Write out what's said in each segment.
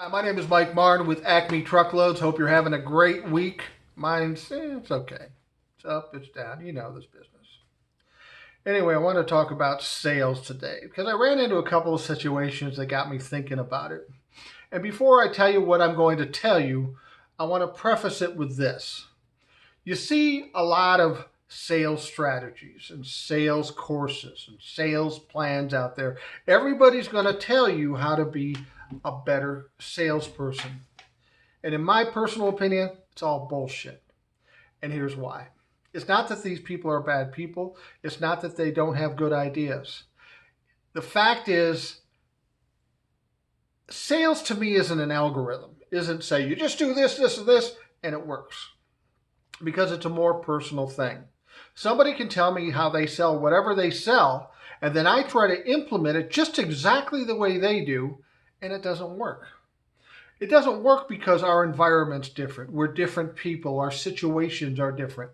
Hi, my name is Mike Martin with Acme Truckloads. Hope you're having a great week. Mine's, it's okay. It's up, it's down. You know this business. Anyway, I want to talk about sales today because I ran into a couple of situations that got me thinking about it. And before I tell you what I'm going to tell you, I want to preface it with this. You see a lot of sales strategies and sales courses and sales plans out there. Everybody's going to tell you how to be a better salesperson. And in my personal opinion, it's all bullshit. And here's why. It's not that these people are bad people. It's not that they don't have good ideas. The fact is, sales to me isn't an algorithm. Isn't say you just do this, this, and this, and it works. Because it's a more personal thing. Somebody can tell me how they sell whatever they sell, and then I try to implement it just exactly the way they do, and it doesn't work. It doesn't work because our environment's different. We're different people. Our situations are different.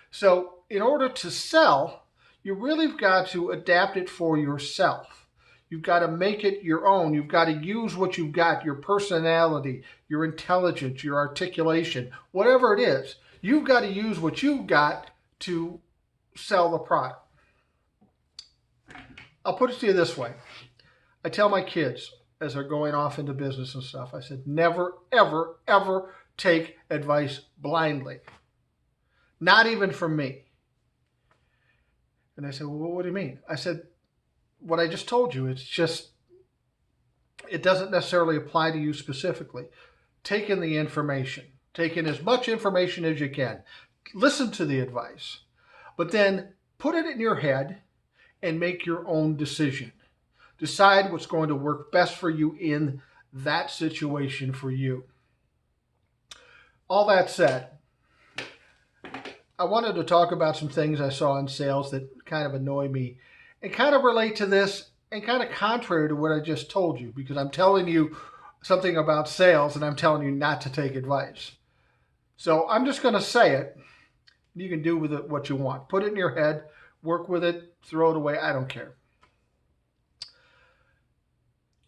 So in order to sell, you really have got to adapt it for yourself. You've got to make it your own. You've got to use what you've got, your personality, your intelligence, your articulation, whatever it is. You've got to use what you've got to sell the product. I'll put it to you this way. I tell my kids as they're going off into business and stuff, I said, never, ever, ever take advice blindly. Not even from me. And they said, well, what do you mean? I said, what I just told you, it doesn't necessarily apply to you specifically. Take in the information. Take in as much information as you can. Listen to the advice. But then put it in your head and make your own decision. Decide what's going to work best for you in that situation for you. All that said, I wanted to talk about some things I saw in sales that kind of annoy me and kind of relate to this and kind of contrary to what I just told you, because I'm telling you something about sales and I'm telling you not to take advice. So I'm just going to say it. You can do with it what you want. Put it in your head, work with it, throw it away. I don't care.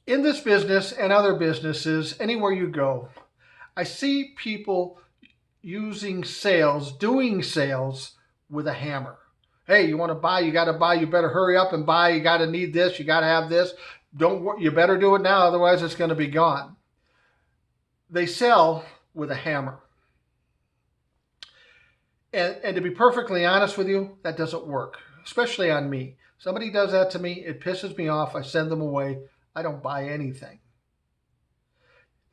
In this business and other businesses, anywhere you go, I see people using sales, doing sales with a hammer. Hey, you want to buy, you got to buy, you better hurry up and buy, you got to need this, you got to have this. You better do it now, otherwise it's going to be gone. They sell with a hammer. And to be perfectly honest with you, that doesn't work, especially on me. Somebody does that to me, it pisses me off, I send them away. I don't buy anything.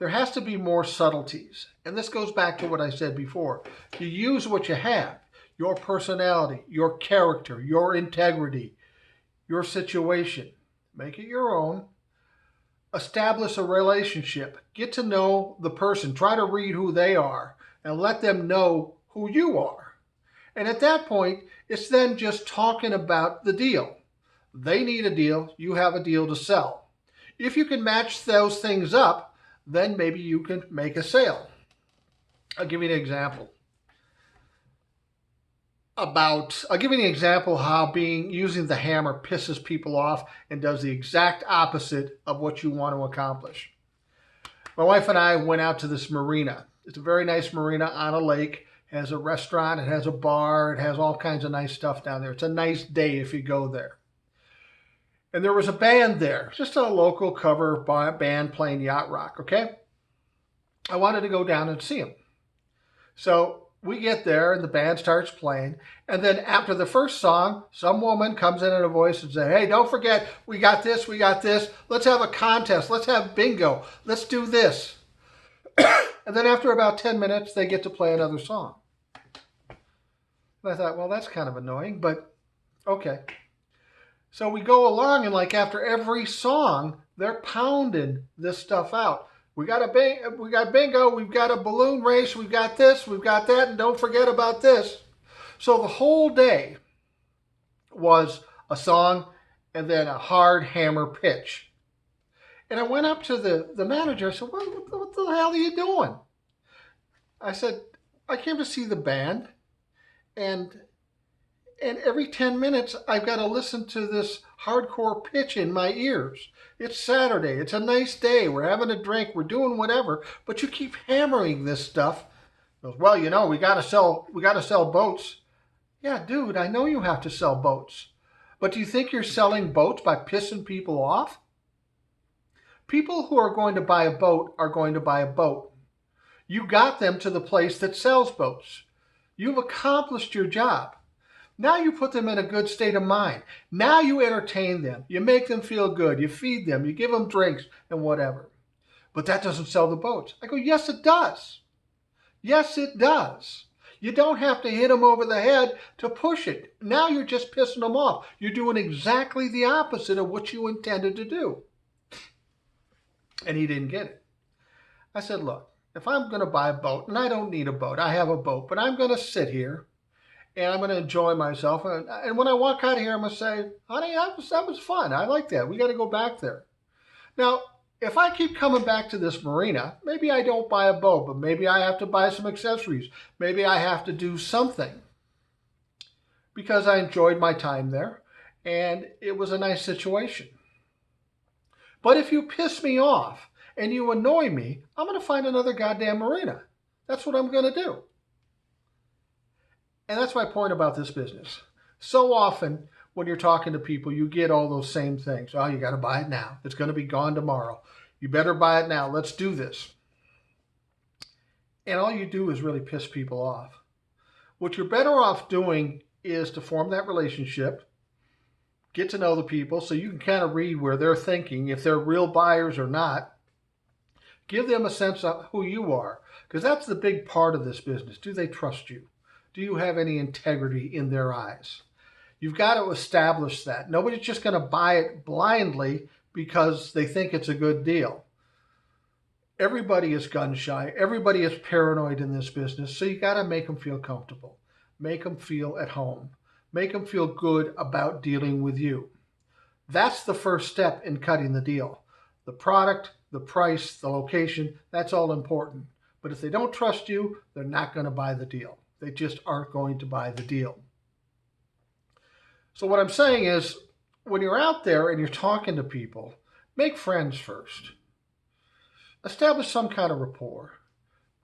There has to be more subtleties. And this goes back to what I said before. You use what you have, your personality, your character, your integrity, your situation. Make it your own. Establish a relationship. Get to know the person. Try to read who they are and let them know who you are. And at that point, it's then just talking about the deal. They need a deal. You have a deal to sell. If you can match those things up, then maybe you can make a sale. I'll give you an example. How using the hammer pisses people off and does the exact opposite of what you want to accomplish. My wife and I went out to this marina. It's a very nice marina on a lake. It has a restaurant, it has a bar, it has all kinds of nice stuff down there. It's a nice day if you go there. And there was a band there, just a local cover band playing yacht rock, okay? I wanted to go down and see them. So we get there and the band starts playing. And then after the first song, some woman comes in a voice and says, hey, don't forget, we got this, we got this. Let's have a contest. Let's have bingo. Let's do this. And then after about 10 minutes, they get to play another song. And I thought, well, that's kind of annoying, but okay. So we go along and like after every song, they're pounding this stuff out. We got bingo, we've got a balloon race, we've got this, we've got that, and don't forget about this. So the whole day was a song and then a hard hammer pitch. And I went up to the manager, I said, what the hell are you doing? I said, I came to see the band and every 10 minutes, I've got to listen to this hardcore pitch in my ears. It's Saturday. It's a nice day. We're having a drink. We're doing whatever. But you keep hammering this stuff. He goes, well, we got to sell boats. Yeah, dude, I know you have to sell boats. But do you think you're selling boats by pissing people off? People who are going to buy a boat are going to buy a boat. You got them to the place that sells boats. You've accomplished your job. Now you put them in a good state of mind. Now you entertain them. You make them feel good. You feed them. You give them drinks and whatever. But that doesn't sell the boats. I go, yes, it does. Yes, it does. You don't have to hit them over the head to push it. Now you're just pissing them off. You're doing exactly the opposite of what you intended to do. And he didn't get it. I said, look, if I'm going to buy a boat, and I don't need a boat, I have a boat, but I'm going to sit here and I'm going to enjoy myself. And when I walk out of here, I'm going to say, honey, that was fun. I like that. We got to go back there. Now, if I keep coming back to this marina, maybe I don't buy a boat, but maybe I have to buy some accessories. Maybe I have to do something because I enjoyed my time there and it was a nice situation. But if you piss me off and you annoy me, I'm going to find another goddamn marina. That's what I'm going to do. And that's my point about this business. So often when you're talking to people, you get all those same things. Oh, you got to buy it now. It's going to be gone tomorrow. You better buy it now. Let's do this. And all you do is really piss people off. What you're better off doing is to form that relationship, get to know the people so you can kind of read where they're thinking, if they're real buyers or not. Give them a sense of who you are, because that's the big part of this business. Do they trust you? Do you have any integrity in their eyes? You've got to establish that. Nobody's just going to buy it blindly because they think it's a good deal. Everybody is gun shy. Everybody is paranoid in this business. So you got to make them feel comfortable. Make them feel at home. Make them feel good about dealing with you. That's the first step in cutting the deal. The product, the price, the location, that's all important. But if they don't trust you, they're not going to buy the deal. They just aren't going to buy the deal. So what I'm saying is, when you're out there and you're talking to people, make friends first. Establish some kind of rapport.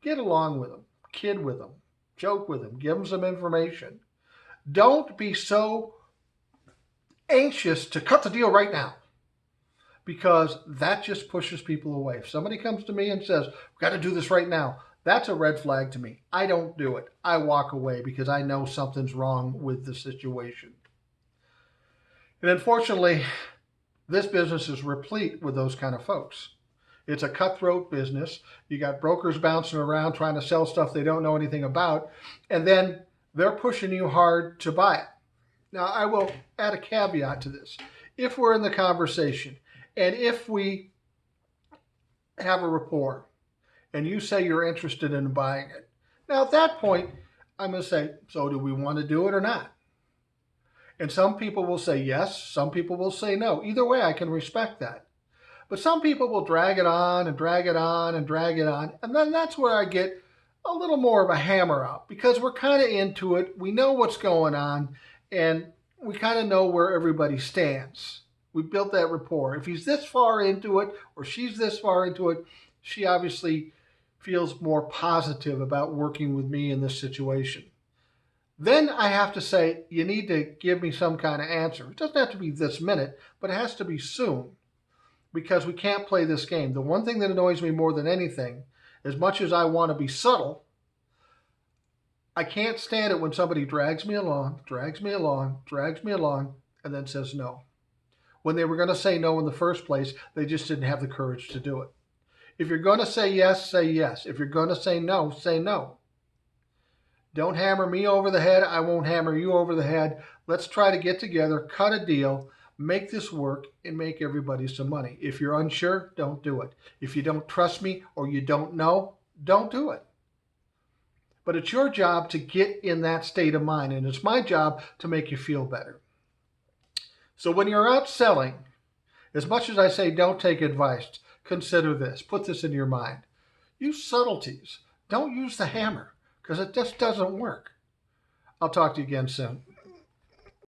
Get along with them. Kid with them. Joke with them. Give them some information. Don't be so anxious to cut the deal right now, because that just pushes people away. If somebody comes to me and says, we've got to do this right now, that's a red flag to me. I don't do it. I walk away because I know something's wrong with the situation. And unfortunately, this business is replete with those kind of folks. It's a cutthroat business. You got brokers bouncing around trying to sell stuff they don't know anything about, and then they're pushing you hard to buy it. Now, I will add a caveat to this. If we're in the conversation and if we have a rapport and you say you're interested in buying it, now at that point, I'm going to say, so do we want to do it or not? And some people will say yes, some people will say no. Either way, I can respect that. But some people will drag it on and drag it on and drag it on. And then that's where I get a little more of a hammer out, because we're kind of into it. We know what's going on and we kind of know where everybody stands. We built that rapport. If he's this far into it or she's this far into it, she obviously feels more positive about working with me in this situation. Then I have to say, you need to give me some kind of answer. It doesn't have to be this minute, but it has to be soon, because we can't play this game. The one thing that annoys me more than anything, as much as I want to be subtle, I can't stand it when somebody drags me along, and then says no. When they were going to say no in the first place, they just didn't have the courage to do it. If you're going to say yes, say yes. If you're going to say no, say no. Don't hammer me over the head. I won't hammer you over the head. Let's try to get together, cut a deal, make this work, and make everybody some money. If you're unsure, don't do it. If you don't trust me or you don't know, don't do it. But it's your job to get in that state of mind, and it's my job to make you feel better. So when you're out selling, as much as I say don't take advice, consider this. Put this in your mind. Use subtleties. Don't use the hammer, because it just doesn't work. I'll talk to you again soon.